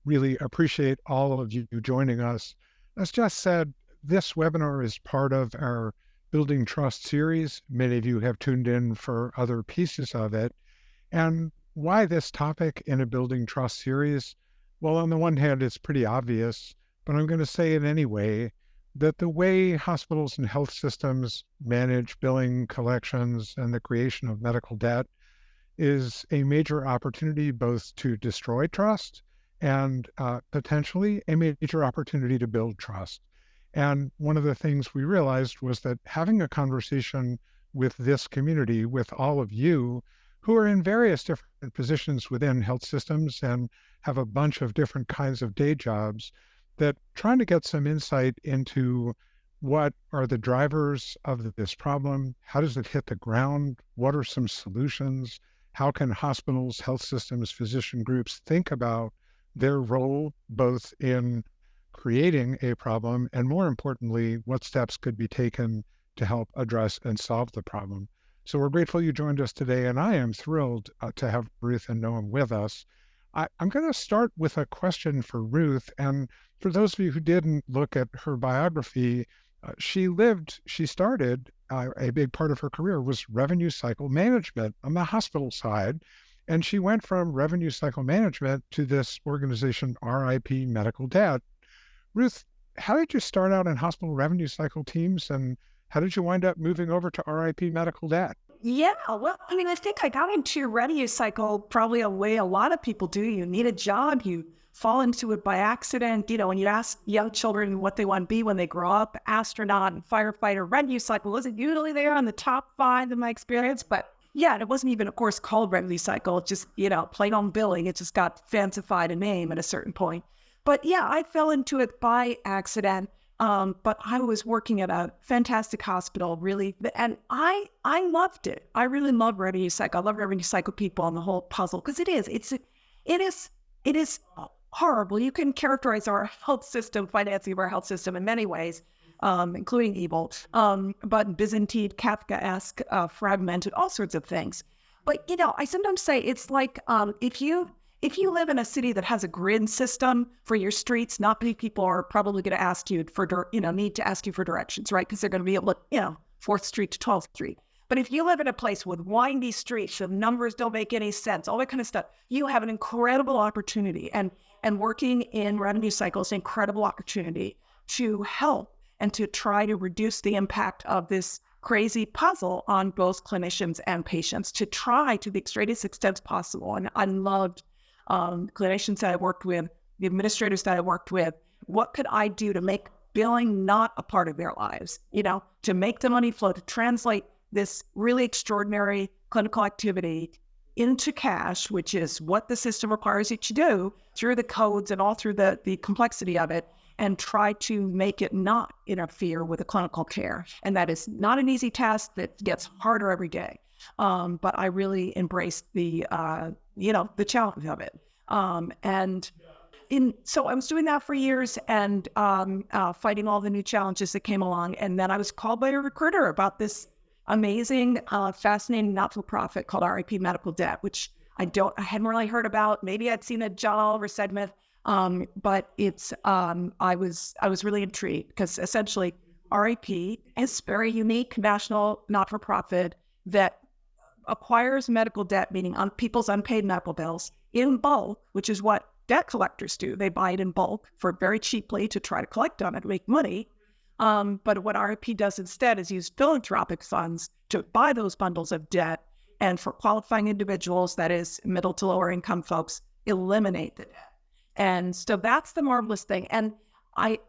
really appreciate all of you joining us. As Jess said, this webinar is part of our Building Trust series. Many of you have tuned in for other pieces of it. And why this topic in a Building Trust series? Well, on the one hand, it's pretty obvious, but I'm going to say it anyway, that the way hospitals and health systems manage billing, collections, and the creation of medical debt is a major opportunity both to destroy trust and potentially a major opportunity to build trust. And one of the things we realized was that having a conversation with this community, with all of you who are in various different positions within health systems and have a bunch of different kinds of day jobs, that trying to get some insight into what are the drivers of this problem, how does it hit the ground, what are some solutions, how can hospitals, health systems, physician groups think about their role both in creating a problem and, more importantly, what steps could be taken to help address and solve the problem. So we're grateful you joined us today, and I am thrilled to have Ruth and Noam with us. I'm going to start with a question for Ruth. And for those of you who didn't look at her biography, she started, a big part of her career was revenue cycle management on the hospital side. And she went from revenue cycle management to this organization, RIP Medical Debt. Ruth, how did you start out in hospital revenue cycle teams, and how did you wind up moving over to RIP Medical Debt? Yeah, well, I mean, I think I got into your revenue cycle probably a way a lot of people do. You need a job, you fall into it by accident. When you ask young children what they want to be when they grow up, astronaut and firefighter, revenue cycle wasn't usually there on the top 5 in my experience. But yeah, and it wasn't even, of course, called revenue cycle. It just, plain on billing. It just got fancified a name at a certain point. But yeah, I fell into it by accident. But I was working at a fantastic hospital, really, and I loved it. I really love revenue cycle. I love revenue cycle people on the whole puzzle because it is horrible. You can characterize our health system, financing of our health system in many ways, including evil, but Byzantine, Kafkaesque, fragmented, all sorts of things. But I sometimes say it's like if you live in a city that has a grid system for your streets, not many people are probably going to ask you need to ask you for directions, right? Because they're going to be able to, 4th Street to 12th Street. But if you live in a place with windy streets, the numbers don't make any sense, all that kind of stuff, you have an incredible opportunity. And working in revenue cycles, an incredible opportunity to help and to try to reduce the impact of this crazy puzzle on both clinicians and patients, to try to the greatest extent possible. And I loved clinicians that I worked with, the administrators that I worked with. What could I do to make billing not a part of their lives? To make the money flow, to translate this really extraordinary clinical activity into cash, which is what the system requires you to do through the codes and all through the complexity of it, and try to make it not interfere with the clinical care. And that is not an easy task. That gets harder every day. But I really embraced the challenge of it. So I was doing that for years and fighting all the new challenges that came along. And then I was called by a recruiter about this amazing, fascinating not-for-profit called RIP Medical Debt, which I hadn't really heard about. Maybe I'd seen a John Oliver segment, but I was really intrigued because essentially RIP is a very unique national not-for-profit that acquires medical debt, meaning on people's unpaid medical bills, in bulk, which is what debt collectors do. They buy it in bulk for very cheaply to try to collect on it, make money. But what RIP does instead is use philanthropic funds to buy those bundles of debt, and for qualifying individuals, that is middle to lower income folks, eliminate the debt. And so that's the marvelous thing. And I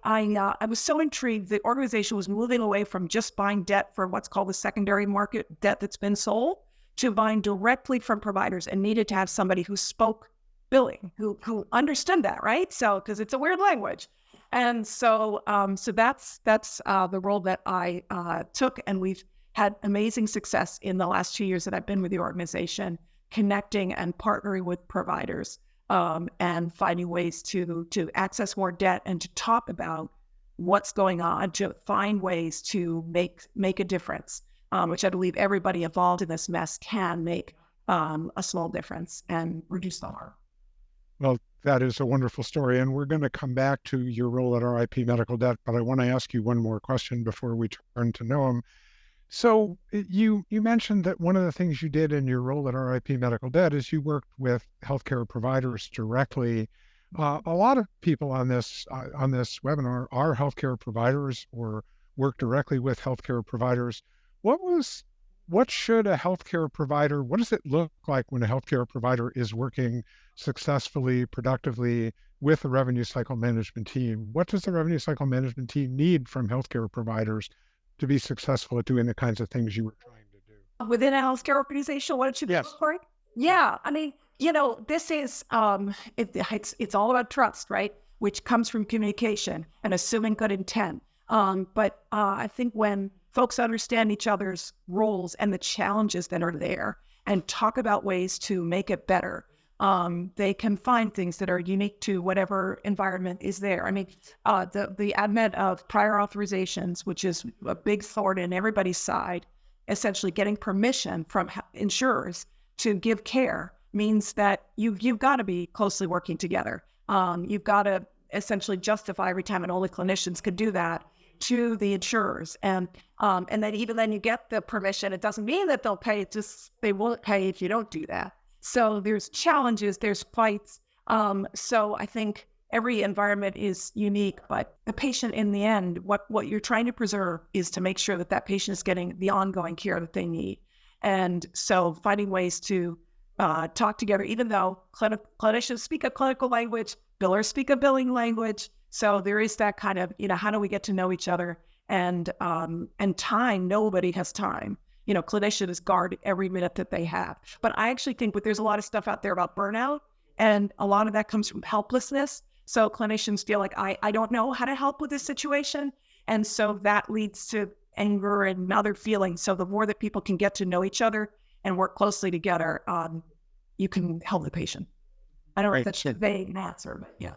was so intrigued. The organization was moving away from just buying debt for what's called the secondary market debt that's been sold, to buying directly from providers, and needed to have somebody who spoke billing, who understood that, right? So, because it's a weird language. And so that's the role that I took, and we've had amazing success in the last 2 years that I've been with the organization, connecting and partnering with providers, and finding ways to access more debt and to talk about what's going on, to find ways to make a difference, which I believe everybody involved in this mess can make a small difference and reduce the harm. Well, That is a wonderful story. And we're going to come back to your role at RIP Medical Debt, but I want to ask you one more question before we turn to Noam. So you mentioned that one of the things you did in your role at RIP Medical Debt is you worked with healthcare providers directly. A lot of people on this webinar are healthcare providers or work directly with healthcare providers. What was what should a healthcare provider, what does it look like when a healthcare provider is working successfully, productively with a revenue cycle management team? What does the revenue cycle management team need from healthcare providers to be successful at doing the kinds of things you were trying to do? Within a healthcare organization, what should Yes. for? Yeah, I mean, this is it's all about trust, right? Which comes from communication and assuming good intent. But I think when folks understand each other's roles and the challenges that are there and talk about ways to make it better, they can find things that are unique to whatever environment is there. I mean, the advent of prior authorizations, which is a big thorn in everybody's side, essentially getting permission from insurers to give care means that you've got to be closely working together. You've got to essentially justify every time, and only clinicians could do that, to the insurers. And then even then you get the permission, it doesn't mean that they'll pay, it's just they won't pay if you don't do that. So there's challenges, there's fights. So I think every environment is unique, but the patient in the end, what you're trying to preserve is to make sure that that patient is getting the ongoing care that they need. And so finding ways to talk together, even though clinicians speak a clinical language, billers speak a billing language. So there is that kind of, how do we get to know each other? And time, nobody has time. Clinicians guard every minute that they have. But I actually think there's a lot of stuff out there about burnout, and a lot of that comes from helplessness. So clinicians feel like, I don't know how to help with this situation. And so that leads to anger and other feelings. So the more that people can get to know each other and work closely together, you can help the patient. I don't know if that's a vague answer, but yeah.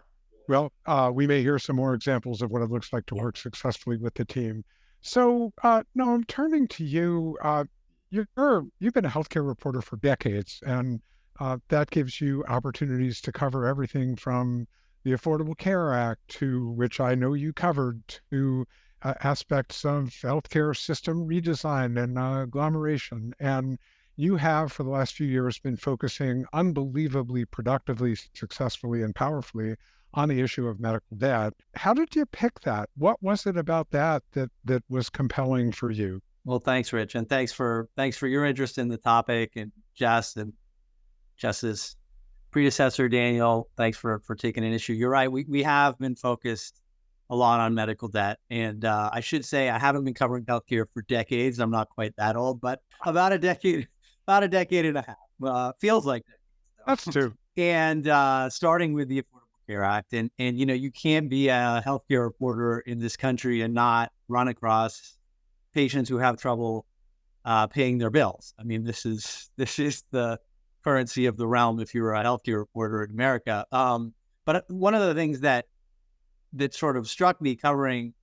Well, we may hear some more examples of what it looks like to work successfully with the team. So, no, I'm turning to you. You've been a healthcare reporter for decades, and that gives you opportunities to cover everything from the Affordable Care Act, to which I know you covered, to aspects of healthcare system redesign and agglomeration. And you have, for the last few years, been focusing unbelievably productively, successfully, and powerfully on the issue of medical debt. How did you pick that? What was it about that was compelling for you? Well, thanks, Rich, and thanks for your interest in the topic, and Jess and Jess's predecessor, Daniel. Thanks for taking an issue. You're right. We have been focused a lot on medical debt, and I should say I haven't been covering healthcare for decades. I'm not quite that old, but about a decade and a half. Feels like that. That's true. And starting with the Affordable Care Act, and you can't be a healthcare reporter in this country and not run across patients who have trouble paying their bills. I mean, this is the currency of the realm if you're a healthcare reporter in America. But one of the things that sort of struck me covering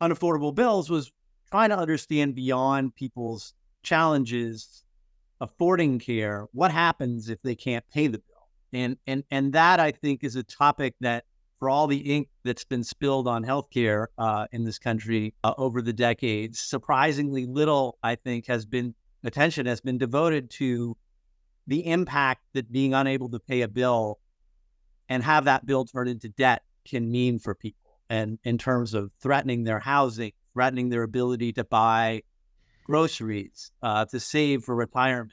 unaffordable bills was trying to understand beyond people's challenges affording care, what happens if they can't pay the bill. And that, I think, is a topic that, for all the ink that's been spilled on healthcare in this country over the decades, surprisingly little, I think, attention has been devoted to the impact that being unable to pay a bill and have that bill turn into debt can mean for people, and in terms of threatening their housing, threatening their ability to buy groceries, to save for retirement.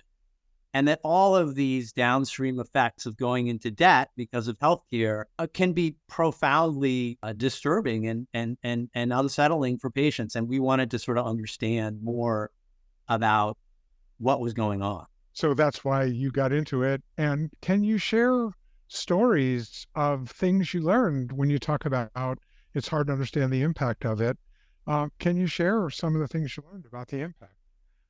And that all of these downstream effects of going into debt because of healthcare can be profoundly disturbing and unsettling for patients. And we wanted to sort of understand more about what was going on. So that's why you got into it. And can you share stories of things you learned when you talk about it's hard to understand the impact of it? Can you share some of the things you learned about the impact?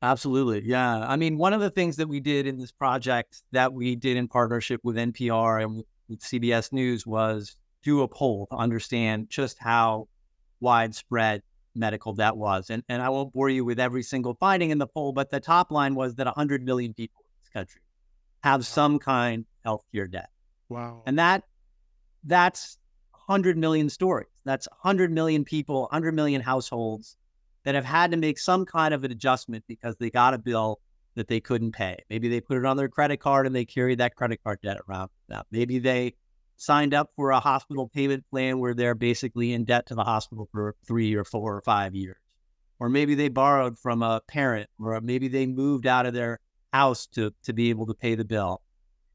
Absolutely. Yeah. I mean, one of the things that we did in this project that we did in partnership with NPR and with CBS News was do a poll to understand just how widespread medical debt was. And I won't bore you with every single finding in the poll, but the top line was that 100 million people in this country have some kind of healthcare debt. Wow. And that that's 100 million stories. That's 100 million people, 100 million households that have had to make some kind of an adjustment because they got a bill that they couldn't pay. Maybe they put it on their credit card and they carried that credit card debt around with them. Maybe they signed up for a hospital payment plan where they're basically in debt to the hospital for 3 or 4 or 5 years. Or maybe they borrowed from a parent, or maybe they moved out of their house to be able to pay the bill.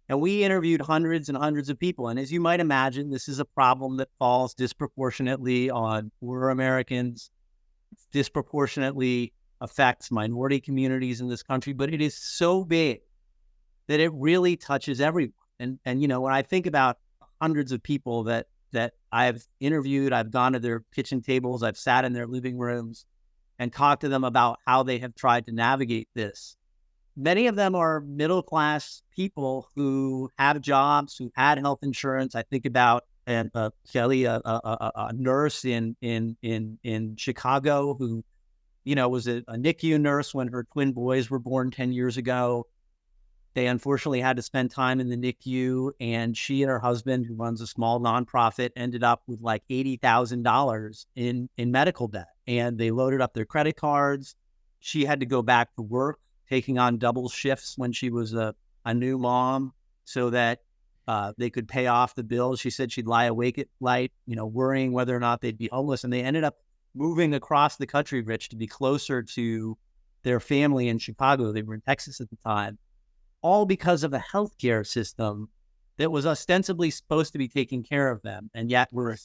And we interviewed hundreds and hundreds of people. And as you might imagine, this is a problem that falls disproportionately on poor Americans, disproportionately affects minority communities in this country, but it is so big that it really touches everyone. And you know, when I think about hundreds of people that I've interviewed, I've gone to their kitchen tables, I've sat in their living rooms and talked to them about how they have tried to navigate this. Many of them are middle-class people who have jobs, who had health insurance. I think about Kelly, a nurse in Chicago who, you know, was a NICU nurse when her twin boys were born 10 years ago. They unfortunately had to spend time in the NICU, and she and her husband, who runs a small nonprofit, ended up with like $80,000 in medical debt. And they loaded up their credit cards. She had to go back to work, taking on double shifts when she was a new mom so that they could pay off the bills. She said she'd lie awake at night, you know, worrying whether or not they'd be homeless. And they ended up moving across the country, Rich, to be closer to their family in Chicago. They were in Texas at the time, all because of a healthcare system that was ostensibly supposed to be taking care of them. And yet we're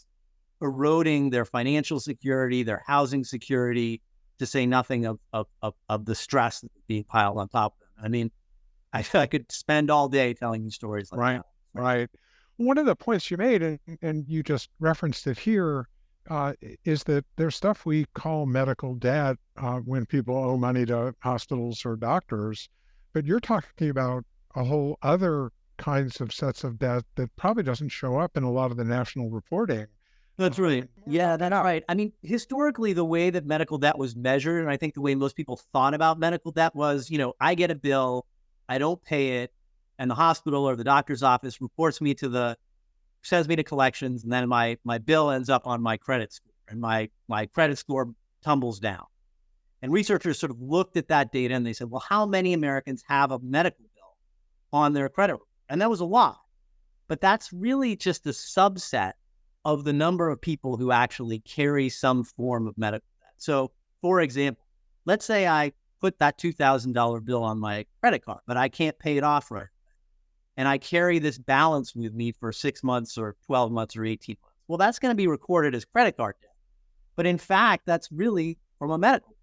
eroding their financial security, their housing security, to say nothing of the stress that's being piled on top of them. I mean, I feel I could spend all day telling you stories like that. Right. One of the points you made, and you just referenced it here, is that there's stuff we call medical debt when people owe money to hospitals or doctors, but you're talking about a whole other kinds of sets of debt that probably doesn't show up in a lot of the national reporting. That's right. Yeah, that's right. I mean, historically, the way that medical debt was measured, and I think the way most people thought about medical debt was, you know, I get a bill, I don't pay it, and the hospital or the doctor's office reports me to sends me to collections, and then my bill ends up on my credit score, and my credit score tumbles down. And researchers sort of looked at that data and they said, well, how many Americans have a medical bill on their credit report? And that was a lot. But that's really just a subset of the number of people who actually carry some form of medical debt. So, for example, let's say I put that $2,000 bill on my credit card, but I can't pay it off right away. And I carry this balance with me for 6 months or 12 months or 18 months. Well, that's going to be recorded as credit card debt. But in fact, that's really from a medical debt.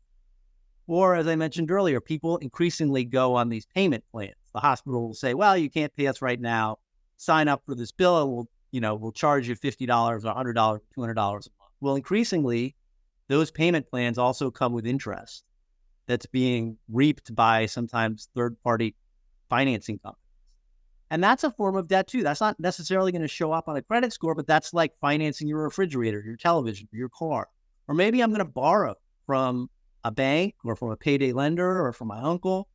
Or, as I mentioned earlier, people increasingly go on these payment plans. The hospital will say, well, you can't pay us right now. Sign up for this bill and we'll charge you $50 or $100, $200 a month. Well, increasingly, those payment plans also come with interest that's being reaped by sometimes third-party financing companies. And that's a form of debt too. That's not necessarily going to show up on a credit score, but that's like financing your refrigerator, your television, your car. Or maybe I'm going to borrow from a bank or from a payday lender or from my uncle.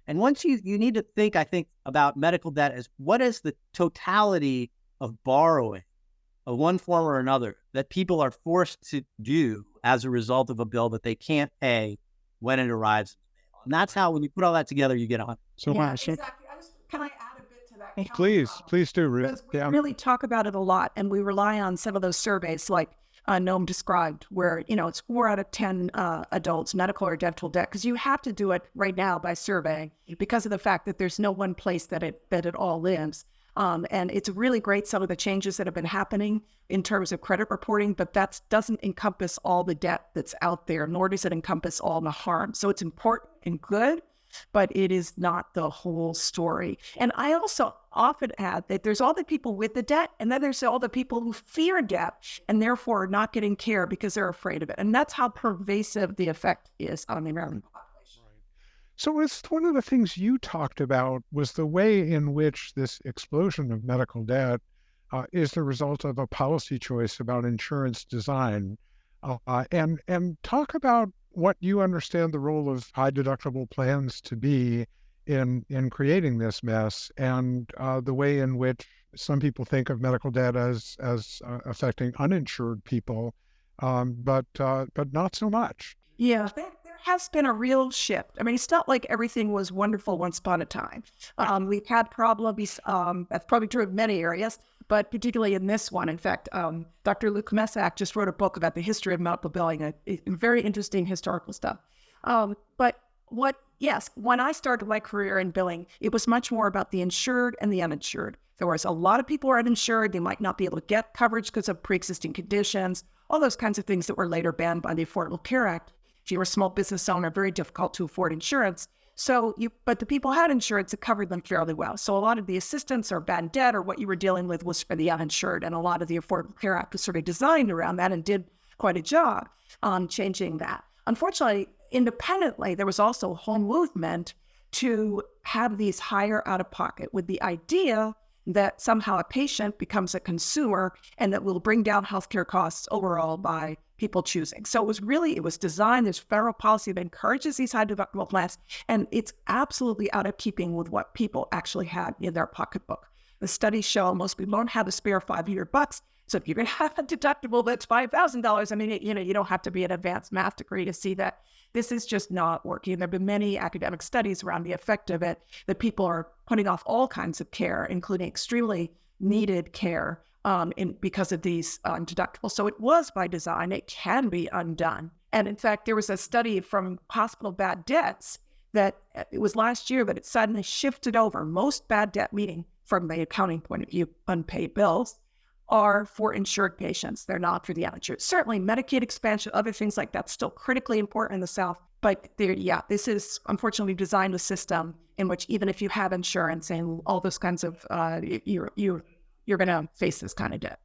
And once you need to think, I think, about medical debt as what is the totality of borrowing of one form or another that people are forced to do as a result of a bill that they can't pay when it arrives in the mail. And that's how, when you put all that together, you get 100. So, yeah, exactly. Can I add a bit to that? Please do, Ruth. We really talk about it a lot, and we rely on some of those surveys like Noam described, where, you know, it's 4 out of 10 adults, medical or dental debt, because you have to do it right now by survey because of the fact that there's no one place that it all lives. And it's really great, some of the changes that have been happening in terms of credit reporting, but that doesn't encompass all the debt that's out there, nor does it encompass all the harm. So it's important and good, but it is not the whole story. And I also often add that there's all the people with the debt, and then there's all the people who fear debt and therefore are not getting care because they're afraid of it. And that's how pervasive the effect is on the American population. So it's one of the things you talked about was the way in which this explosion of medical debt is the result of a policy choice about insurance design. And talk about what you understand the role of high deductible plans to be in creating this mess, and the way in which Some people think of medical debt as affecting uninsured people, but not so much. Yeah, there has been a real shift. I mean, it's not like everything was wonderful once upon a time. We've had problems. That's probably true of many areas, but particularly in this one. In fact, Dr. Luke Messack just wrote a book about the history of medical billing, a very interesting historical stuff. Yes, when I started my career in billing, it was much more about the insured and the uninsured. There was a lot of people who are uninsured. They might not be able to get coverage because of pre-existing conditions, all those kinds of things that were later banned by the Affordable Care Act. If you were a small business owner, very difficult to afford insurance. But the people had insurance that covered them fairly well. So a lot of the assistance or bad debt or what you were dealing with was for the uninsured. And a lot of the Affordable Care Act was sort of designed around that and did quite a job on changing that. Unfortunately, independently, there was also a whole movement to have these higher out-of-pocket with the idea that somehow a patient becomes a consumer and that will bring down healthcare costs overall by people choosing. So it was designed, there's federal policy that encourages these high deductible plans, and it's absolutely out of keeping with what people actually had in their pocketbook. The studies show most people don't have a spare $500. So if you're going to have a deductible that's $5,000, I mean, you don't have to be an advanced math degree to see that this is just not working. There have been many academic studies around the effect of it, that people are putting off all kinds of care, including extremely needed care because of these deductibles. So it was by design. It can be undone. And in fact, there was a study from hospital bad debts that it was last year that it suddenly shifted over. Most bad debt, meaning from the accounting point of view, unpaid bills, are for insured patients. They're not for the uninsured. Certainly Medicaid expansion, other things like that, still critically important in the South. But this is unfortunately designed a system in which even if you have insurance and all those kinds of, you're going to face this kind of debt.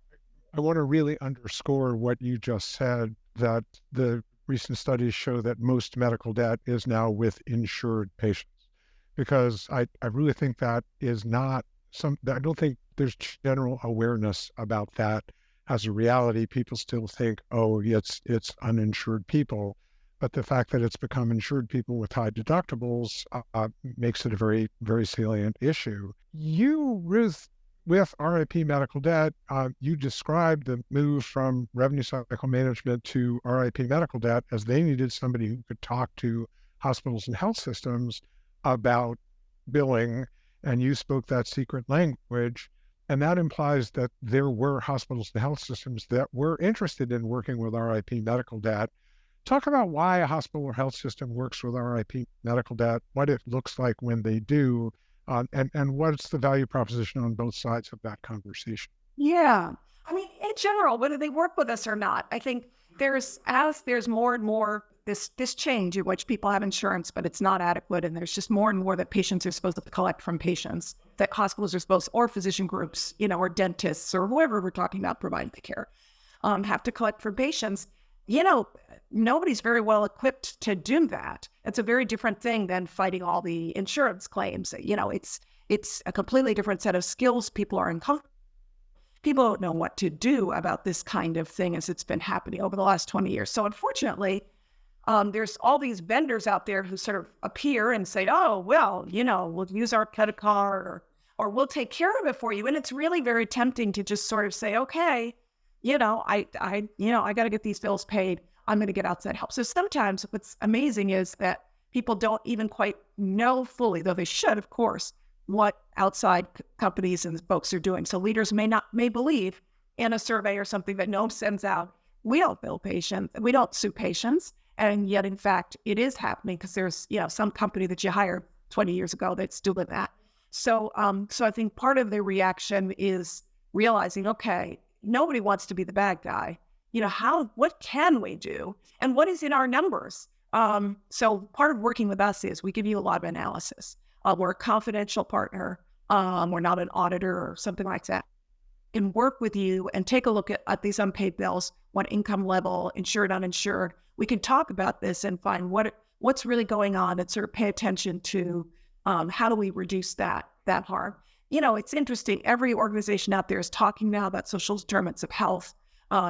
I want to really underscore what you just said, that the recent studies show that most medical debt is now with insured patients, because I really think that is not I don't think there's general awareness about that as a reality. People still think, oh, it's uninsured people. But the fact that it's become insured people with high deductibles makes it a very, very salient issue. You, Ruth, with RIP medical debt, you described the move from revenue cycle management to RIP medical debt as they needed somebody who could talk to hospitals and health systems about billing, and you spoke that secret language. And that implies that there were hospitals and health systems that were interested in working with RIP medical debt. Talk about why a hospital or health system works with RIP medical debt, what it looks like when they do, and what's the value proposition on both sides of that conversation. Yeah. I mean, in general, whether they work with us or not, I think there's more and more this change in which people have insurance, but it's not adequate. And there's just more and more that patients are supposed to collect from patients, that hospitals are supposed, or physician groups, or dentists or whoever we're talking about providing the care, have to collect from patients. Nobody's very well equipped to do that. It's a very different thing than fighting all the insurance claims. It's a completely different set of skills. People are uncomfortable. People don't know what to do about this kind of thing as it's been happening over the last 20 years. So unfortunately, there's all these vendors out there who sort of appear and say, oh, well, we'll use our credit card or we'll take care of it for you. And it's really very tempting to just sort of say, okay, I got to get these bills paid. I'm going to get outside help. So sometimes what's amazing is that people don't even quite know fully, though they should, of course, what outside companies and folks are doing. So leaders may believe in a survey or something that Noam sends out, we don't bill patients, we don't sue patients. And yet, in fact, it is happening because there's, some company that you hired 20 years ago that's doing that. So I think part of the reaction is realizing, okay, nobody wants to be the bad guy. What can we do? And what is in our numbers? So part of working with us is we give you a lot of analysis. We're a confidential partner. We're not an auditor or something like that. And work with you and take a look at these unpaid bills, what income level, insured, uninsured. We can talk about this and find what's really going on and sort of pay attention to how do we reduce that harm. It's interesting. Every organization out there is talking now about social determinants of health,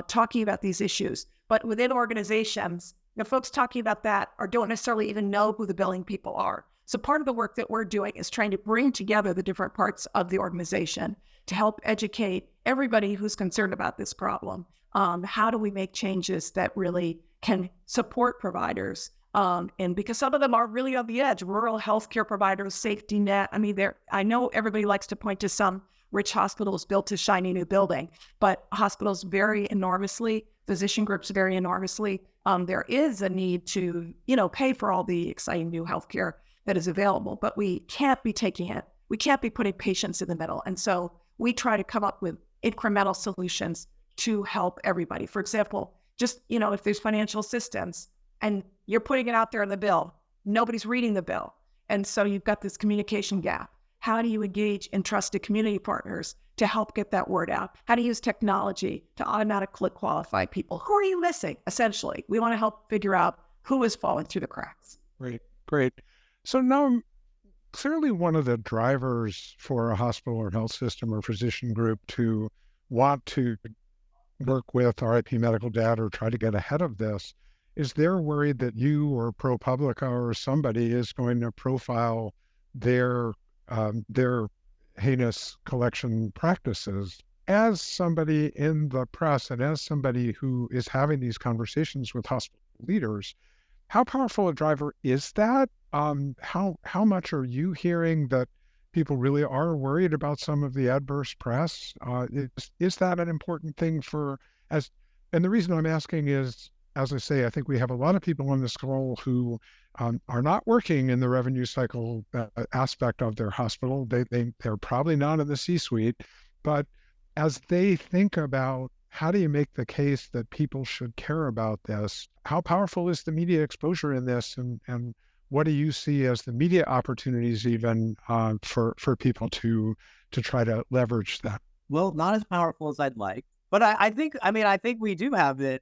talking about these issues. But within organizations, the folks talking about that don't necessarily even know who the billing people are. So part of the work that we're doing is trying to bring together the different parts of the organization to help educate everybody who's concerned about this problem. How do we make changes that really can support providers? And because some of them are really on the edge, rural healthcare providers, safety net. I mean, I know everybody likes to point to some rich hospitals built a shiny new building, but hospitals vary enormously, physician groups vary enormously. There is a need to, pay for all the exciting new healthcare that is available, but we can't be putting patients in the middle. And so we try to come up with incremental solutions to help everybody. For example, just, if there's financial assistance and you're putting it out there in the bill, nobody's reading the bill. And so you've got this communication gap. How do you engage in trusted community partners to help get that word out? How to use technology to automatically qualify people? Who are you missing? Essentially, we want to help figure out who is falling through the cracks. Great. So now, clearly one of the drivers for a hospital or health system or physician group to want to work with RIP medical data or try to get ahead of this is they're worried that you or ProPublica or somebody is going to profile their heinous collection practices. As somebody in the press and as somebody who is having these conversations with hospital leaders, how powerful a driver is that? How much are you hearing that people really are worried about some of the adverse press? Is that an important thing and the reason I'm asking is, as I say, I think we have a lot of people on this call who are not working in the revenue cycle aspect of their hospital. They're probably not in the C-suite, but as they think about how do you make the case that people should care about this, how powerful is the media exposure in this, and what do you see as the media opportunities even for people to try to leverage that? Well, not as powerful as I'd like, but I think we do have a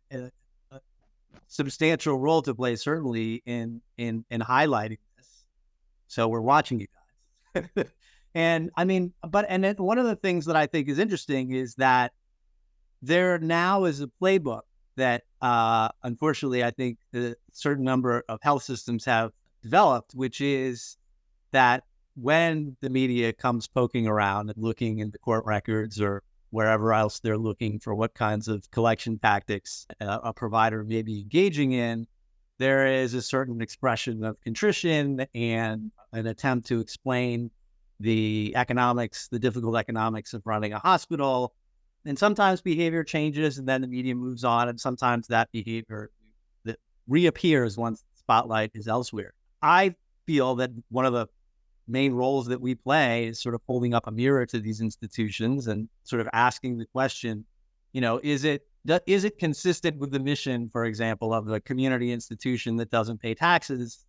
substantial role to play, certainly in highlighting this. So we're watching you guys. And one of the things that I think is interesting is that there now is a playbook that, unfortunately, I think a certain number of health systems have developed, which is that when the media comes poking around and looking in the court records or wherever else they're looking for what kinds of collection tactics a provider may be engaging in, there is a certain expression of contrition and an attempt to explain the difficult economics of running a hospital. And sometimes behavior changes and then the media moves on, and sometimes that behavior that reappears once the spotlight is elsewhere. I feel that one of the main roles that we play is sort of holding up a mirror to these institutions and sort of asking the question, is it consistent with the mission, for example, of a community institution that doesn't pay taxes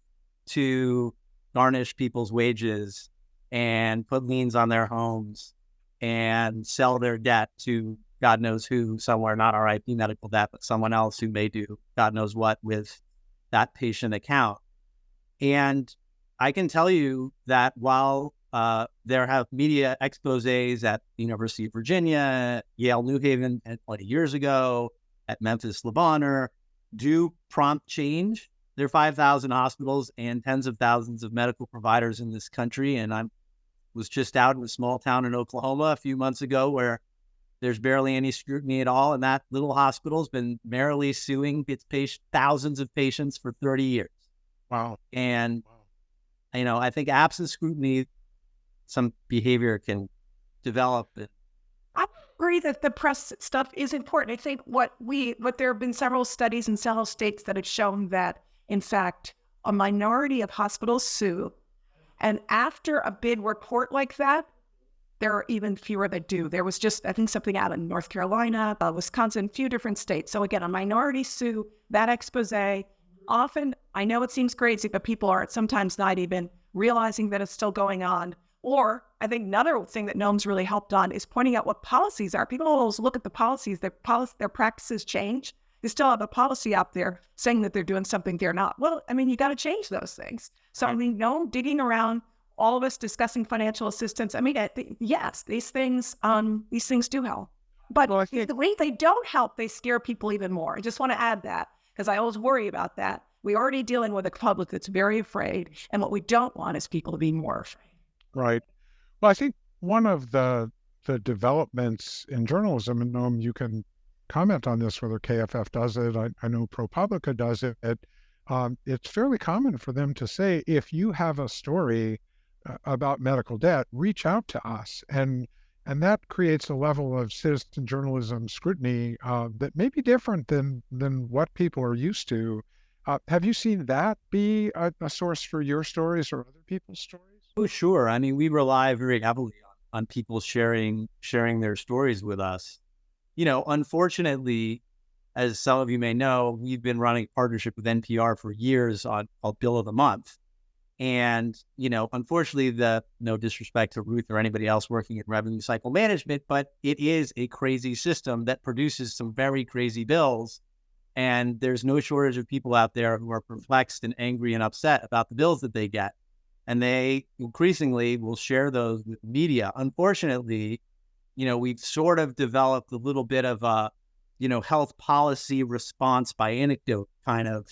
to garnish people's wages and put liens on their homes and sell their debt to God knows who somewhere, not RIP medical debt, but someone else who may do God knows what with that patient account. And I can tell you that while there have media exposés at the University of Virginia, Yale New Haven 20 years ago, at Memphis Le Bonheur, do prompt change. There are 5,000 hospitals and tens of thousands of medical providers in this country. And I was just out in a small town in Oklahoma a few months ago where there's barely any scrutiny at all. And that little hospital's been merrily suing its thousands of patients for 30 years. Wow. And I think absent scrutiny, some behavior can develop. I agree that the press stuff is important. I think what there have been several studies in several states that have shown that, in fact, a minority of hospitals sue. And after a big report like that, there are even fewer that do. There was just, I think, something out in North Carolina, Wisconsin, a few different states. So again, a minority sue, that expose. Often, I know it seems crazy, but people are sometimes not even realizing that it's still going on. Or I think another thing that Noam's really helped on is pointing out what policies are. People always look at the policies, their practices change. They still have a policy out there saying that they're doing something they're not. Well, you got to change those things. So, Noam digging around, all of us discussing financial assistance. Yes, these things do help. But the way they don't help, they scare people even more. I just want to add that, because I always worry about that. We're already dealing with a public that's very afraid, and what we don't want is people to be more afraid. Right. Well, I think one of the the developments in journalism, and Noam, you can comment on this, whether KFF does it. I know ProPublica does it. It's fairly common for them to say, if you have a story about medical debt, reach out to us. And that creates a level of citizen journalism scrutiny that may be different than what people are used to. Have you seen that be a source for your stories or other people's stories? Oh, sure. I mean, we rely very heavily on people sharing their stories with us. Unfortunately, as some of you may know, we've been running a partnership with NPR for years on called Bill of the Month. And, unfortunately, no disrespect to Ruth or anybody else working in revenue cycle management, but it is a crazy system that produces some very crazy bills. And there's no shortage of people out there who are perplexed and angry and upset about the bills that they get. And they increasingly will share those with media. Unfortunately, we've sort of developed a little bit of a, health policy response by anecdote kind of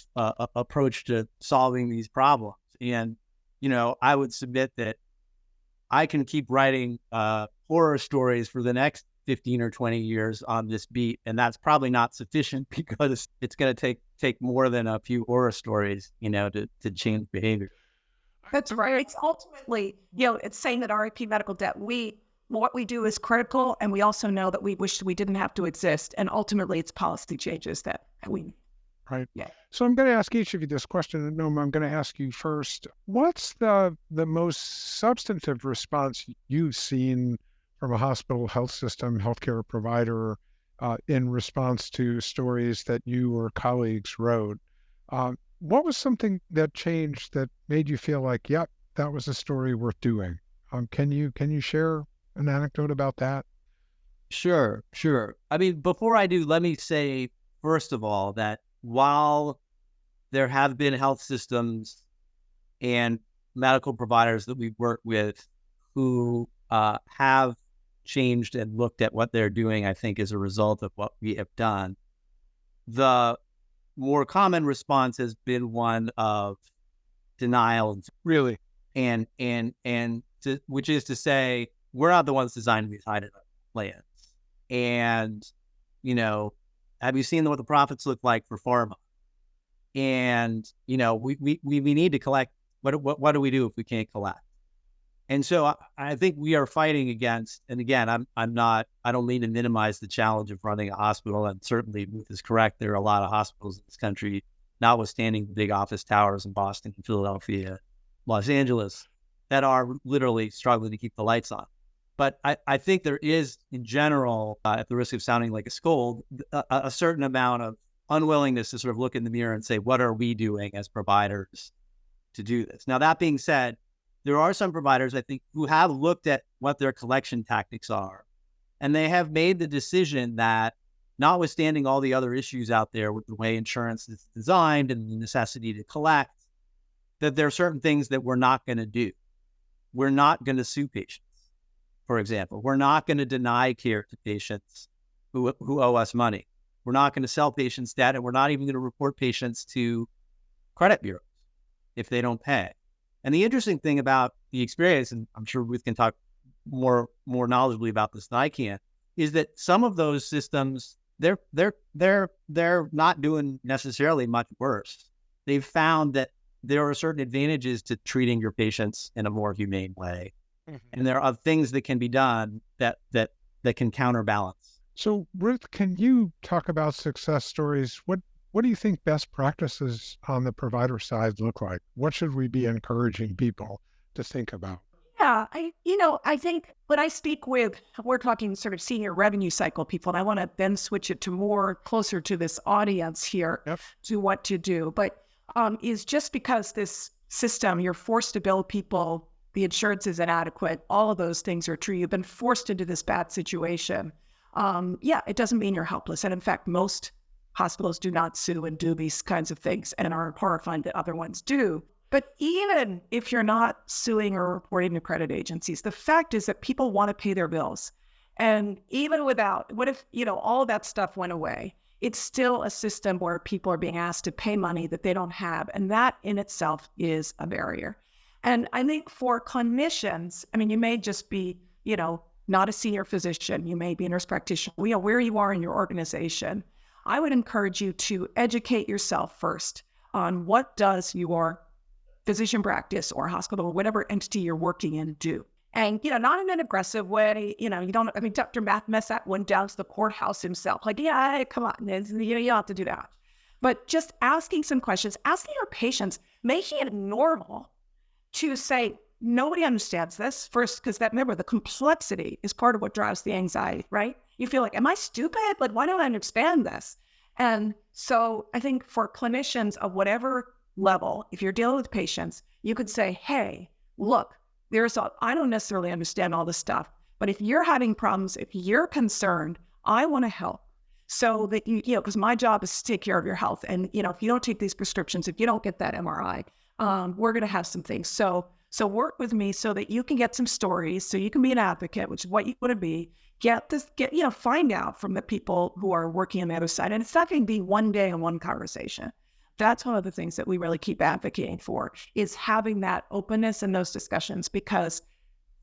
approach to solving these problems. And, I would submit that I can keep writing horror stories for the next 15 or 20 years on this beat. And that's probably not sufficient because it's going to take more than a few horror stories, to change behavior. That's right. It's ultimately, it's saying that RIP medical debt, what we do is critical, and we also know that we wish we didn't have to exist. And ultimately, it's policy changes that we. Right. Yeah. So I'm going to ask each of you this question, and Noam, I'm going to ask you first. What's the most substantive response you've seen from a hospital, health system, healthcare provider in response to stories that you or colleagues wrote? What was something that changed that made you feel like, yep, that was a story worth doing? Can you share an anecdote about that? Sure. I mean, before I do, let me say, first of all, that while there have been health systems and medical providers that we've worked with who have changed and looked at what they're doing, I think, as a result of what we have done, the more common response has been one of denial. Really? Which is to say, we're not the ones designing these high deductible plans. And, have you seen what the profits look like for pharma? And, we need to collect. What do we do if we can't collect? And so I think we are fighting against, and again, I don't mean to minimize the challenge of running a hospital. And certainly Ruth is correct. There are a lot of hospitals in this country, notwithstanding the big office towers in Boston, Philadelphia, Los Angeles, that are literally struggling to keep the lights on. But I think there is, in general, at the risk of sounding like a scold, a certain amount of unwillingness to sort of look in the mirror and say, what are we doing as providers to do this? Now, that being said, there are some providers, I think, who have looked at what their collection tactics are, and they have made the decision that, notwithstanding all the other issues out there with the way insurance is designed and the necessity to collect, that there are certain things that we're not going to do. We're not going to sue patients, for example. We're not going to deny care to patients who owe us money. We're not going to sell patients debt, and we're not even going to report patients to credit bureaus if they don't pay. And the interesting thing about the experience, and I'm sure Ruth can talk more knowledgeably about this than I can, is that some of those systems, they're not doing necessarily much worse. They've found that there are certain advantages to treating your patients in a more humane way. Mm-hmm. And there are things that can be done that can counterbalance. So Ruth, can you talk about success stories? What do you think best practices on the provider side look like? What should we be encouraging people to think about? Yeah, I think when I speak with, we're talking sort of senior revenue cycle people, and I want to then switch it to more closer to this audience here, yep, to what to do. But is just because this system, you're forced to bill people, the insurance is inadequate, all of those things are true. You've been forced into this bad situation. It doesn't mean you're helpless. And in fact, most hospitals do not sue and do these kinds of things and are horrified that other ones do. But even if you're not suing or reporting to credit agencies, the fact is that people want to pay their bills. And even without, what if, all that stuff went away? It's still a system where people are being asked to pay money that they don't have. And that in itself is a barrier. And I think for clinicians, you may just be, not a senior physician, you may be a nurse practitioner, where you are in your organization, I would encourage you to educate yourself first on what does your physician practice or hospital or whatever entity you're working in do. And, not in an aggressive way, you don't, Dr. Mathmesak went down to the courthouse himself. Like, yeah, come on, you don't have to do that. But just asking some questions, asking your patients, making it normal to say, nobody understands this first, because remember, the complexity is part of what drives the anxiety, right? You feel like, am I stupid? Like, why don't I understand this? And so I think for clinicians of whatever level, if you're dealing with patients, you could say, hey, look, I don't necessarily understand all this stuff, but if you're having problems, if you're concerned, I want to help. So that because my job is to take care of your health. And, if you don't take these prescriptions, if you don't get that MRI, we're going to have some things. So work with me so that you can get some stories, so you can be an advocate, which is what you want to be. Find out from the people who are working on the other side. And it's not going to be one day and one conversation. That's one of the things that we really keep advocating for, is having that openness in those discussions, because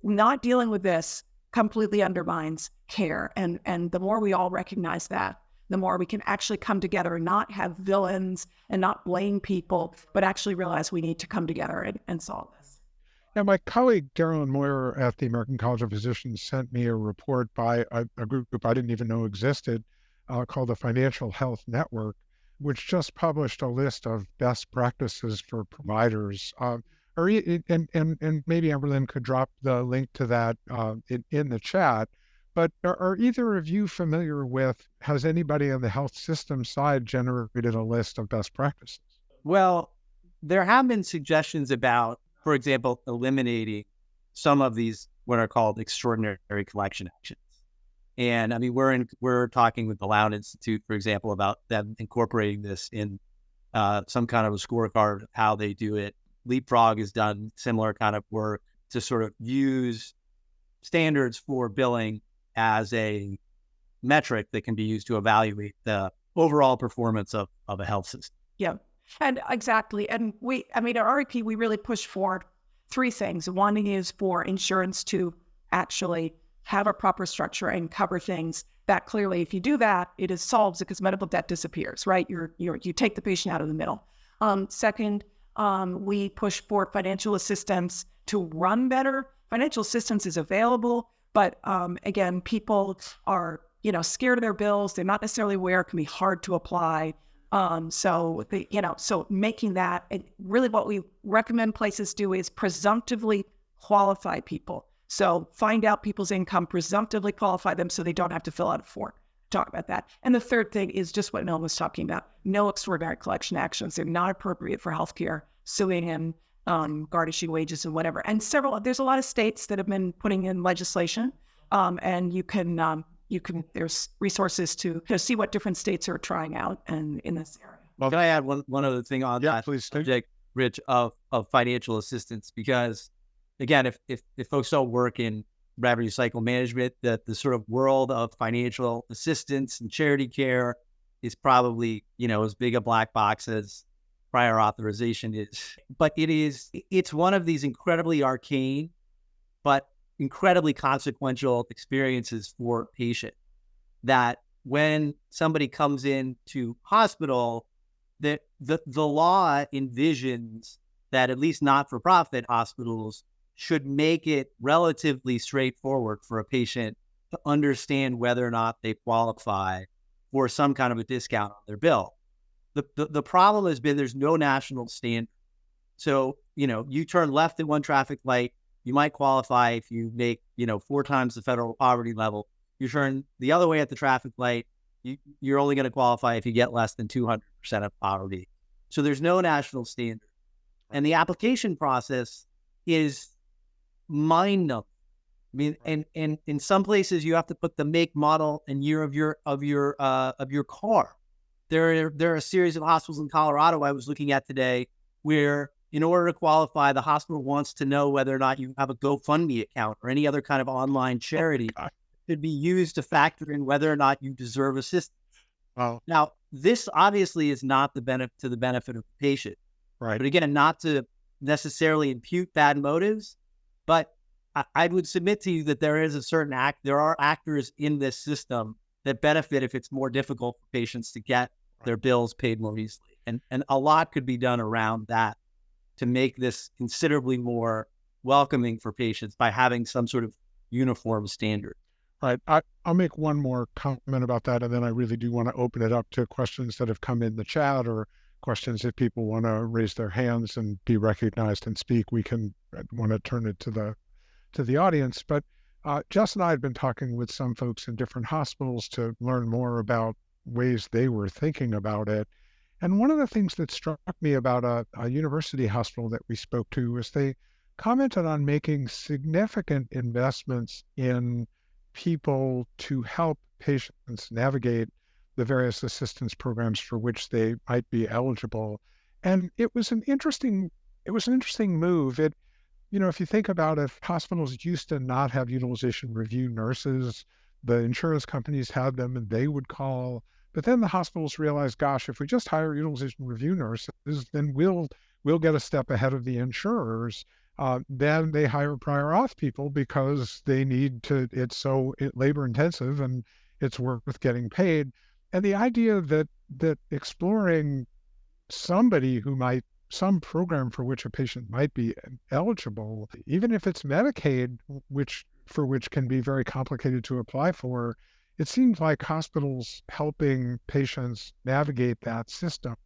not dealing with this completely undermines care. And the more we all recognize that, the more we can actually come together and not have villains and not blame people, but actually realize we need to come together and solve this. Now, my colleague, Darren Moyer at the American College of Physicians, sent me a report by a group I didn't even know existed called the Financial Health Network, which just published a list of best practices for providers. And maybe Evelyn could drop the link to that in the chat. But are either of you familiar with, has anybody on the health system side generated a list of best practices? Well, there have been suggestions about, for example, eliminating some of these, what are called extraordinary collection actions. And we're talking with the Lande Institute, for example, about them incorporating this in some kind of a scorecard of how they do it. Leapfrog has done similar kind of work to sort of use standards for billing as a metric that can be used to evaluate the overall performance of a health system. Yeah, and exactly. And at REP, we really push for three things. One is for insurance to actually have a proper structure and cover things that clearly, if you do that, it is solved because medical debt disappears, right? You take the patient out of the middle. Second, we push for financial assistance to run better. Financial assistance is available, but again, people are scared of their bills. They're not necessarily aware. It can be hard to apply. So making that, and really what we recommend places do is presumptively qualify people. So find out people's income, presumptively qualify them so they don't have to fill out a form. Talk about that. And the third thing is just what Noam was talking about. No extraordinary collection actions. They're not appropriate for healthcare, suing and garnishing wages and whatever. And there's a lot of states that have been putting in legislation, and you can there's resources to see what different states are trying out and in this area. Well, can I add one other thing on that subject, Rich, of financial assistance? Because again, if folks don't work in revenue cycle management, that the sort of world of financial assistance and charity care is probably, as big a black box as prior authorization is. But it's one of these incredibly arcane, but incredibly consequential experiences for a patient, that when somebody comes into hospital, that the law envisions that at least not-for-profit hospitals should make it relatively straightforward for a patient to understand whether or not they qualify for some kind of a discount on their bill. The problem has been there's no national standard. So, you turn left at one traffic light, you might qualify if you make, 4 times the federal poverty level. You turn the other way at the traffic light, you're only going to qualify if you get less than 200% of poverty. So there's no national standard. And the application process is mind-numbing. And in some places you have to put the make, model, and year of your car. There are a series of hospitals in Colorado I was looking at today where, in order to qualify, the hospital wants to know whether or not you have a GoFundMe account or any other kind of online charity that could be used to factor in whether or not you deserve assistance. Wow. Now, this obviously is not the benefit of the patient. Right. But again, not to necessarily impute bad motives, but I would submit to you that there is a certain there are actors in this system that benefit if it's more difficult for patients to get their bills paid more easily. And a lot could be done around that to make this considerably more welcoming for patients by having some sort of uniform standard. Right. I'll make one more comment about that, and then I really do want to open it up to questions that have come in the chat or questions if people want to raise their hands and be recognized and speak. We can want to turn it to the audience. But Jess and I had been talking with some folks in different hospitals to learn more about ways they were thinking about it. And one of the things that struck me about a university hospital that we spoke to was they commented on making significant investments in people to help patients navigate the various assistance programs for which they might be eligible. And it was an interesting move. If you think about it, hospitals used to not have utilization review nurses. The insurance companies had them and they would call. But then the hospitals realized, gosh, if we just hire utilization review nurses, then we'll get a step ahead of the insurers. Then they hire prior auth people because they need to, it's labor intensive and it's worth getting paid. And the idea that exploring some program for which a patient might be eligible, even if it's Medicaid, which can be very complicated to apply for, it seems like hospitals helping patients navigate that system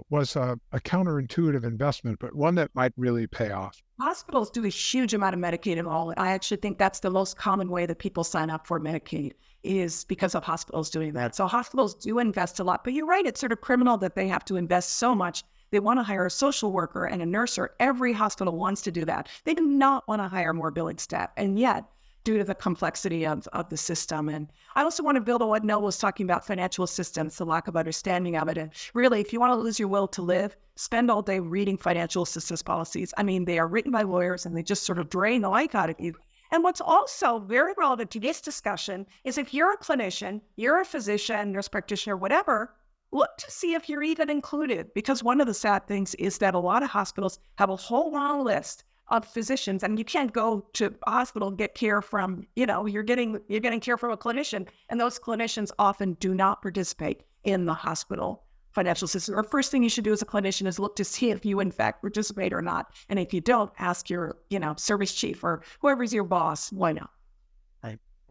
was a counterintuitive investment, but one that might really pay off. Hospitals do a huge amount of Medicaid enrollment. I actually think that's the most common way that people sign up for Medicaid is because of hospitals doing that. So hospitals do invest a lot, but you're right, it's sort of criminal that they have to invest so much. They want to hire a social worker and a nurse, or every hospital wants to do that. They do not want to hire more billing staff. And yet, due to the complexity of the system. And I also want to build on what Noel was talking about, financial assistance, the lack of understanding of it. And really, if you want to lose your will to live, spend all day reading financial assistance policies. I mean, they are written by lawyers and they just sort of drain the life out of you. And what's also very relevant to this discussion is if you're a clinician, you're a physician, nurse practitioner, whatever, look to see if you're even included. Because one of the sad things is that a lot of hospitals have a whole long list of physicians, and you can't go to a hospital and get care from, you're getting care from a clinician, and those clinicians often do not participate in the hospital financial system. Or first thing you should do as a clinician is look to see if you in fact participate or not. And if you don't, ask your, service chief or whoever's your boss, why not?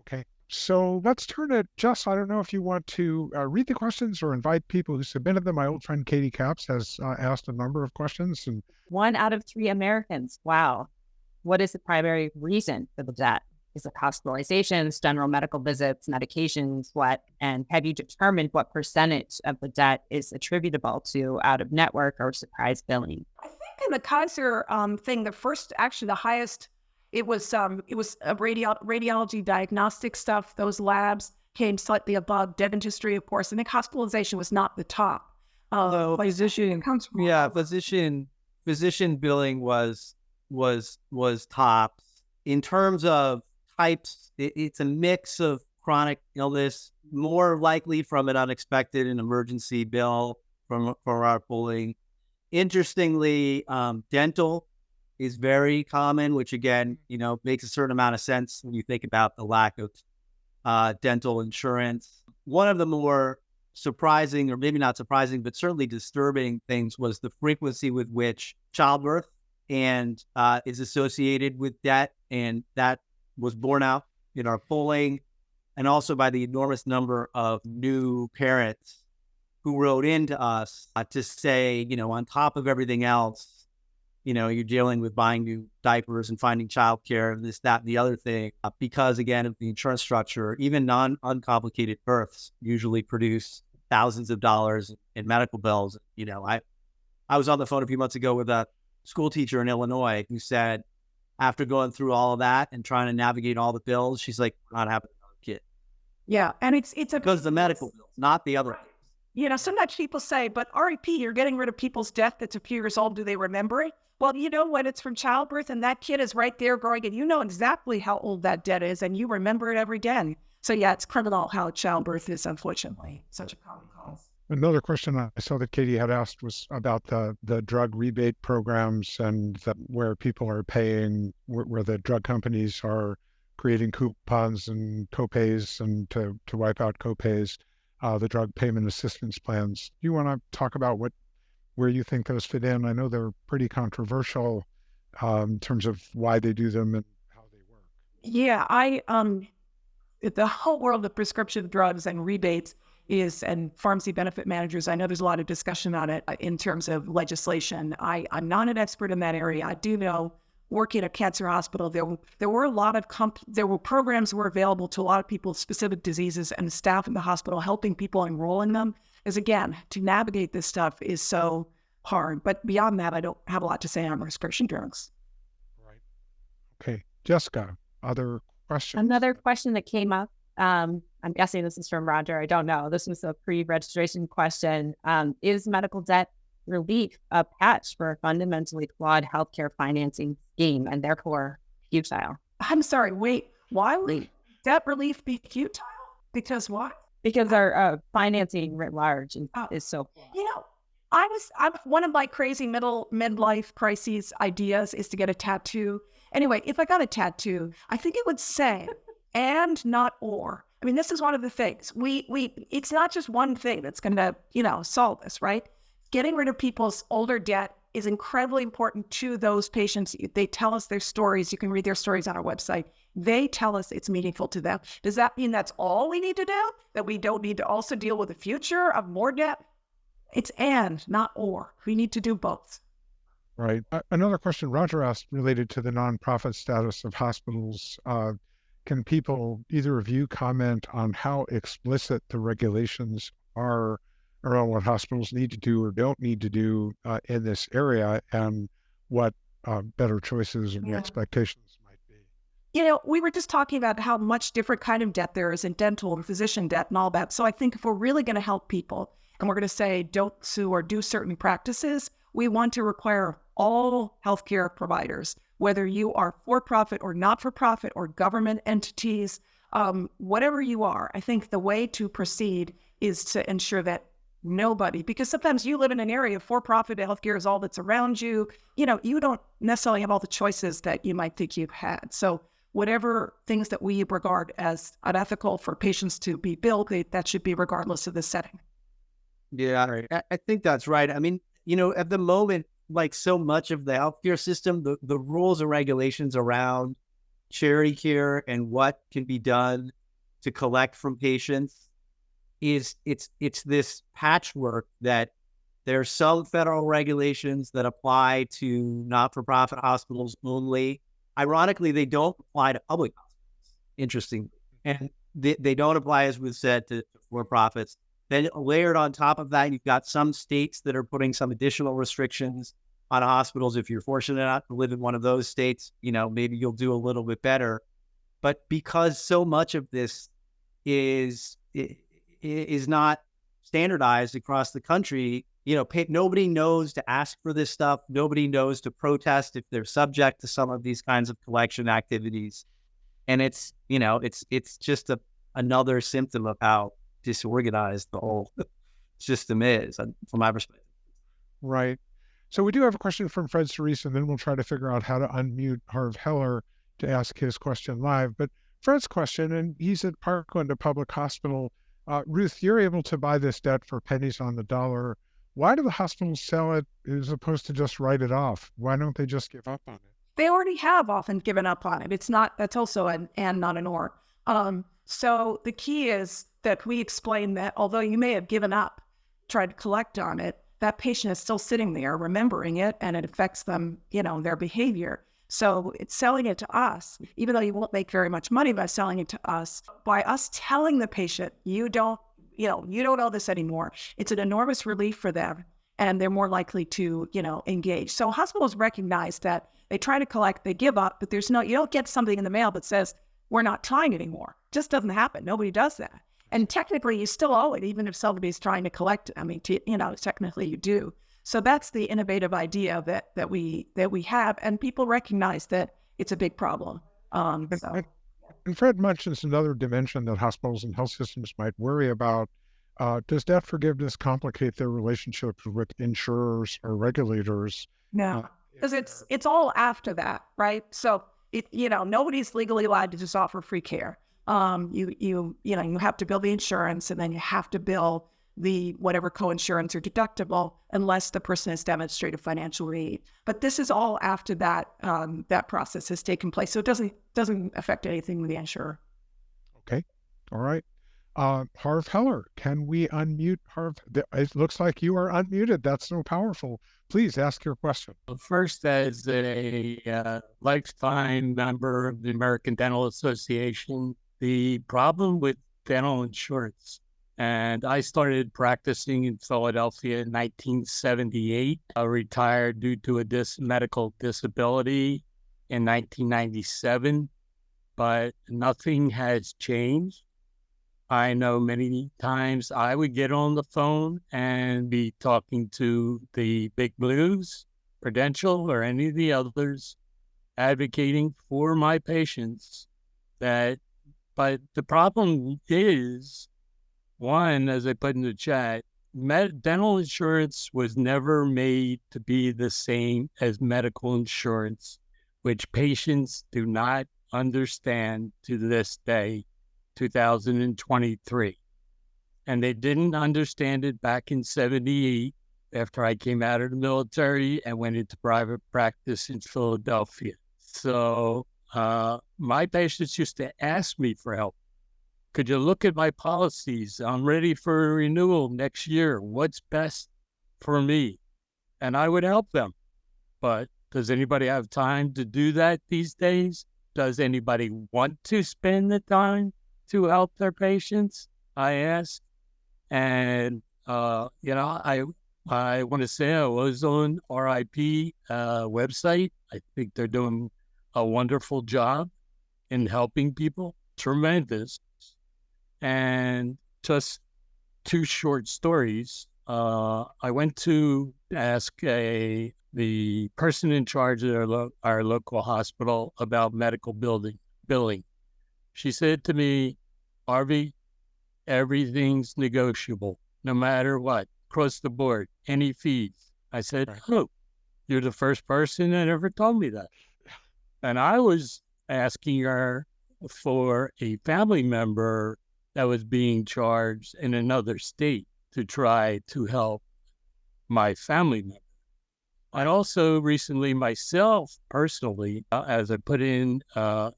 Okay. So let's turn it, Jess, I don't know if you want to read the questions or invite people who submitted them. My old friend Katie Capps has asked a number of questions. And 1 out of 3 Americans. Wow. What is the primary reason for the debt? Is it hospitalizations, general medical visits, medications, what? And have you determined what percentage of the debt is attributable to out-of-network or surprise billing? I think in the Kaiser thing, the highest, it was a radiology diagnostic stuff. Those labs came slightly above dentistry, of course. I think hospitalization was not the top. Although physician billing was top. In terms of types, it's a mix of chronic illness, more likely from an unexpected and emergency bill from our pooling. Interestingly, dental is very common, which again, makes a certain amount of sense when you think about the lack of dental insurance. One of the more surprising, or maybe not surprising, but certainly disturbing things was the frequency with which childbirth and is associated with debt, and that was borne out in our polling, and also by the enormous number of new parents who wrote into us to say, on top of everything else, you're dealing with buying new diapers and finding childcare and this, that, and the other thing, because again of the insurance structure. Even uncomplicated births usually produce thousands of dollars in medical bills. I was on the phone a few months ago with a school teacher in Illinois who said, after going through all of that and trying to navigate all the bills, she's like, we're not having another kid. Yeah, and it's because of the medical bills, not the other things. Sometimes people say, but REP, you're getting rid of people's death that's a few years old. Do they remember it? Well, when it's from childbirth and that kid is right there growing, and you know exactly how old that debt is, and you remember it every day. So yeah, it's criminal how childbirth is, unfortunately, such a common cause. Another question I saw that Katie had asked was about the drug rebate programs and where people are paying, where the drug companies are creating coupons and copays and to wipe out copays, the drug payment assistance plans. Do you want to talk about where you think those fit in? I know they're pretty controversial in terms of why they do them and how they work. Yeah, the whole world of prescription drugs and rebates and pharmacy benefit managers, I know there's a lot of discussion on it in terms of legislation. I'm not an expert in that area. I do know, working at a cancer hospital, there were a lot of programs were available to a lot of people with specific diseases, and staff in the hospital helping people enroll in them. Because again, to navigate this stuff is so hard. But beyond that, I don't have a lot to say on prescription drugs. Right. Okay. Jessica, other questions? Another question that came up, I'm guessing this is from Roger. I don't know. This was a pre-registration question. Is medical debt relief a patch for a fundamentally flawed healthcare financing scheme and therefore futile? I'm sorry, wait, why would debt relief be futile? Because what? Because our financing writ large is so flawed. You know, I'm one of my crazy midlife crises ideas is to get a tattoo. Anyway, if I got a tattoo, I think it would say and not or. I mean, this is one of the things. It's not just one thing that's going to, solve this, right? Getting rid of people's older debt is incredibly important to those patients. They tell us their stories. You can read their stories on our website. They tell us it's meaningful to them. Does that mean that's all we need to do? That we don't need to also deal with the future of more debt? It's and, not or. We need to do both. Right. Another question Roger asked related to the nonprofit status of hospitals. Can people, either of you, comment on how explicit the regulations are around what hospitals need to do or don't need to do in this area, and what better choices and expectations might be? We were just talking about how much different kind of debt there is in dental and physician debt and all that. So I think if we're really going to help people and we're going to say don't sue or do certain practices, we want to require all healthcare providers, whether you are for-profit or not-for-profit or government entities, whatever you are. I think the way to proceed is to ensure that nobody, because sometimes you live in an area of for-profit healthcare is all that's around you. You don't necessarily have all the choices that you might think you've had. So whatever things that we regard as unethical for patients to be billed, that should be regardless of the setting. Yeah, I think that's right. I mean, at the moment, like so much of the healthcare system, the rules and regulations around charity care and what can be done to collect from patients it's this patchwork that there's some federal regulations that apply to not-for-profit hospitals only. Ironically, they don't apply to public hospitals, interestingly. And they don't apply, as we've said, to for-profits. Then layered on top of that, you've got some states that are putting some additional restrictions on hospitals. If you're fortunate enough to live in one of those states, maybe you'll do a little bit better. But because so much of this is not standardized across the country, nobody knows to ask for this stuff. Nobody knows to protest if they're subject to some of these kinds of collection activities. And it's just another symptom of how disorganized the whole system is, from my perspective. Right. So we do have a question from Fred Cerise, and then we'll try to figure out how to unmute Harv Heller to ask his question live. But Fred's question, and he's at Parkland, a public hospital. Ruth, you're able to buy this debt for pennies on the dollar. Why do the hospitals sell it as opposed to just write it off? Why don't they just give up on it? They already have often given up on it. That's also an and, not an or. So the key is that we explain that although you may have given up, tried to collect on it, that patient is still sitting there remembering it, and it affects them, their behavior. So it's selling it to us, even though you won't make very much money by selling it to us, by us telling the patient, you don't owe this anymore. It's an enormous relief for them, and they're more likely to, engage. So hospitals recognize that they try to collect, they give up, but you don't get something in the mail that says, we're not trying anymore. It just doesn't happen. Nobody does that. And technically you still owe it, even if somebody's trying to collect it. I mean, technically you do. So that's the innovative idea that we have, and people recognize that it's a big problem. And Fred mentions another dimension that hospitals and health systems might worry about, Does debt forgiveness complicate their relationships with insurers or regulators? No, If because they're it's all after that, right? So nobody's legally allowed to just offer free care. You have to bill the insurance, and then you have to bill the whatever co-insurance or deductible, unless the person has demonstrated financial need. But this is all after that that process has taken place, so it doesn't affect anything with the insurer. okay? All right. Harv Heller, can we unmute Harv? It looks like you are unmuted. That's so powerful. Please ask your question. Well, first, as a lifetime member of the American Dental Association, the problem with dental insurance, and I started practicing in Philadelphia in 1978. I retired due to a medical disability in 1997, but nothing has changed. I know many times I would get on the phone and be talking to the Big Blues, Prudential, or any of the others, advocating for my patients. But the problem is, one, as I put in the chat, dental insurance was never made to be the same as medical insurance, which patients do not understand to this day. 2023. And they didn't understand it back in 78 after I came out of the military and went into private practice in Philadelphia. So my patients used to ask me for help. Could you look at my policies? I'm ready for a renewal next year. What's best for me? And I would help them. But does anybody have time to do that these days? Does anybody want to spend the time to help their patients? I ask. And, I want to say I was on RIP website. I think they're doing a wonderful job in helping people. Tremendous. And just two short stories. I went to ask the person in charge of our local hospital about medical billing. She said to me, Harvey, everything's negotiable, no matter what, across the board, any fees. I said, oh, you're the first person that ever told me that. And I was asking her for a family member that was being charged in another state to try to help my family member. I also recently myself personally, as I put in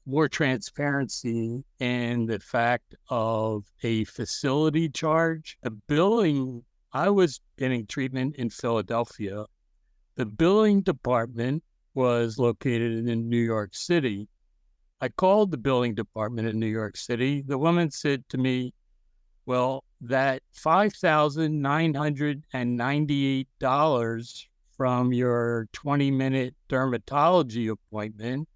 more transparency in the fact of a facility charge, a billing, I was getting treatment in Philadelphia. The billing department was located in New York City. I called the billing department in New York City. The woman said to me, well, that $5,998 from your 20-minute dermatology appointment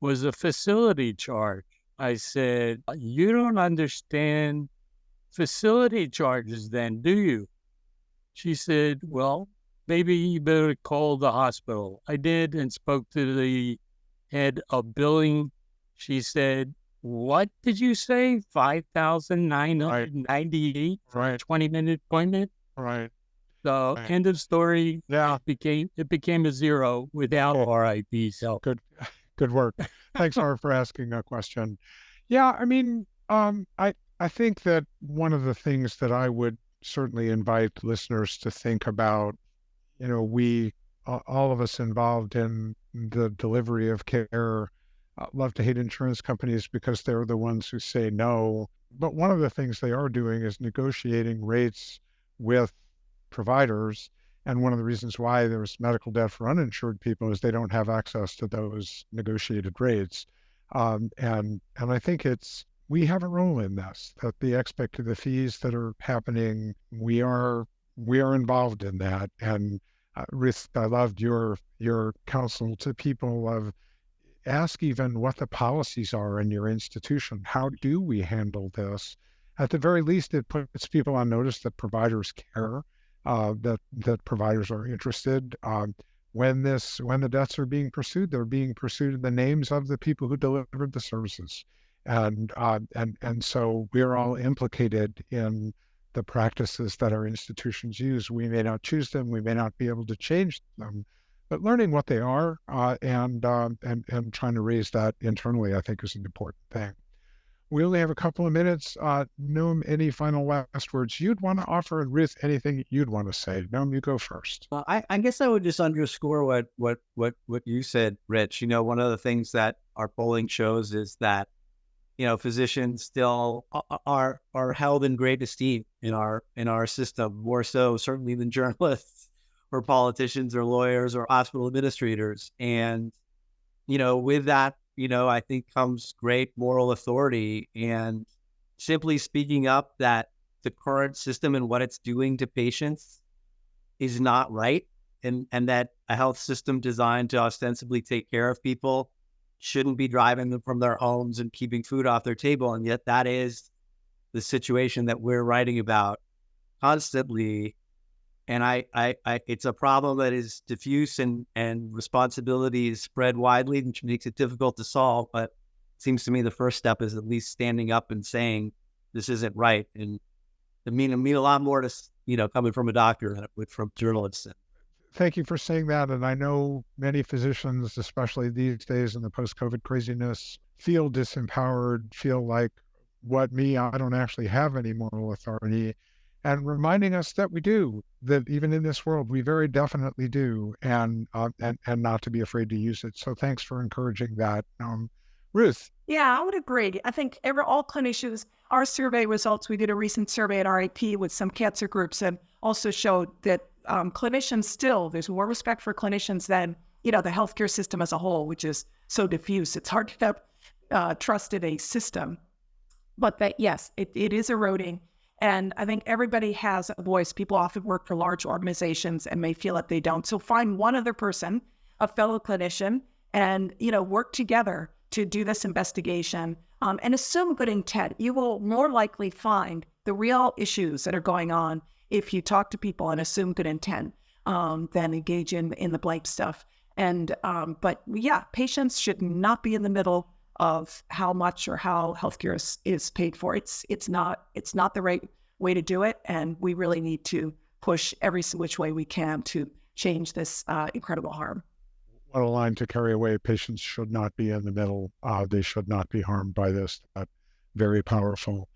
was a facility charge. I said, you don't understand facility charges then, do you? She said, well, maybe you better call the hospital. I did and spoke to the head of billing. She said, what did you say? 5,998 for a 20-minute appointment? Right. So end of story. Yeah. It became a zero without RIP's help. Good work. Thanks, Harv, for asking a question. Yeah, I mean, I think that one of the things that I would certainly invite listeners to think about, we, all of us involved in the delivery of care, love to hate insurance companies because they're the ones who say no. But one of the things they are doing is negotiating rates with providers. And one of the reasons why there's medical debt for uninsured people is they don't have access to those negotiated rates. And I think we have a role in this, that the fees that are happening, we are involved in that. And Ruth, I loved your counsel to people of ask even what the policies are in your institution. How do we handle this? At the very least, it puts people on notice that providers care, that providers are interested. When the debts are being pursued, they're being pursued in the names of the people who delivered the services, and so we're all implicated in the practices that our institutions use. We may not choose them, we may not be able to change them, but learning what they are and trying to raise that internally, I think, is an important thing. We only have a couple of minutes. Noam, any final last words you'd want to offer? And Ruth, anything you'd want to say? Noam, you go first. Well, I guess I would just underscore what you said, Rich. One of the things that our polling shows is that physicians still are held in great esteem in our system, more so certainly than journalists or politicians or lawyers or hospital administrators. And with that, I think comes great moral authority and simply speaking up that the current system and what it's doing to patients is not right. And that a health system designed to ostensibly take care of people shouldn't be driving them from their homes and keeping food off their table. And yet that is the situation that we're writing about constantly. And it's a problem that is diffuse and responsibility is spread widely, which makes it difficult to solve. But it seems to me the first step is at least standing up and saying this isn't right. And it mean a lot more to coming from a doctor than it would from journalists. Thank you for saying that. And I know many physicians, especially these days in the post-COVID craziness, feel disempowered, feel like, I don't actually have any moral authority. And reminding us that we do, that even in this world, we very definitely do, and not to be afraid to use it. So thanks for encouraging that. Ruth. Yeah, I would agree. I think all clinicians, our survey results, we did a recent survey at RIP with some cancer groups and also showed that clinicians still, there's more respect for clinicians than, the healthcare system as a whole, which is so diffuse. It's hard to have trust in a system. But that, yes, it is eroding. And I think everybody has a voice. People often work for large organizations and may feel that they don't. So find one other person, a fellow clinician, and, work together to do this investigation and assume good intent. You will more likely find the real issues that are going on if you talk to people and assume good intent than engage in the blank stuff. And but yeah, patients should not be in the middle of how much or how healthcare is paid for. It's not the right way to do it, and we really need to push every which way we can to change this incredible harm. What a line to carry away. Patients should not be in the middle. They should not be harmed by this. Very powerful.